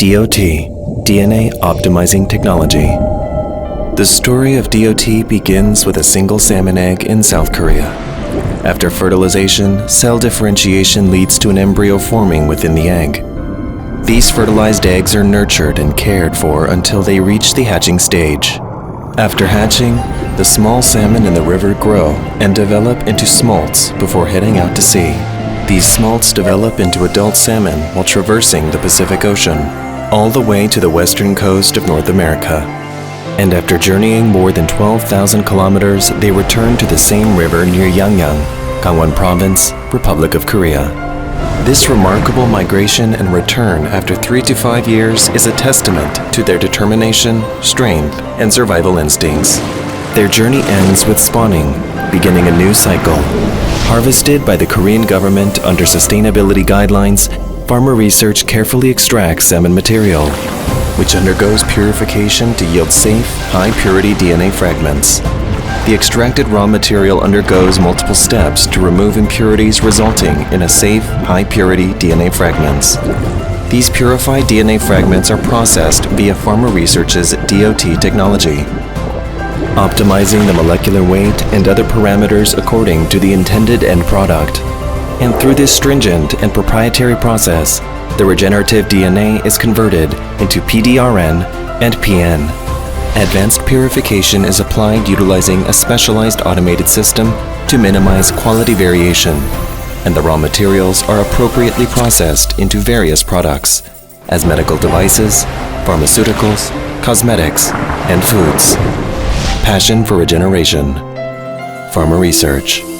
DOT, DNA Optimizing Technology. The story of DOT begins with a single salmon egg in South Korea. After fertilization, cell differentiation leads to an embryo forming within the egg. These fertilized eggs are nurtured and cared for until they reach the hatching stage. After hatching, the small salmon in the river grow and develop into smolts before heading out to sea. These smolts develop into adult salmon while traversing the Pacific Ocean, all the way to the western coast of North America. And after journeying more than 12,000 kilometers, they return to the same river near Yangyang, Gangwon Province, Republic of Korea. This remarkable migration and return after 3 to 5 years is a testament to their determination, strength, and survival instincts. Their journey ends with spawning, beginning a new cycle. Harvested by the Korean government under sustainability guidelines, PharmaResearch carefully extracts salmon material, which undergoes purification to yield safe, high-purity DNA fragments. The extracted raw material undergoes multiple steps to remove impurities, resulting in a safe, high-purity DNA fragments. These purified DNA fragments are processed via PharmaResearch's DOT technology, optimizing the molecular weight and other parameters according to the intended end product. And through this stringent and proprietary process, the regenerative DNA is converted into PDRN and PN. Advanced purification is applied utilizing a specialized automated system to minimize quality variation, and the raw materials are appropriately processed into various products, as medical devices, pharmaceuticals, cosmetics, and foods. Passion for regeneration. PharmaResearch.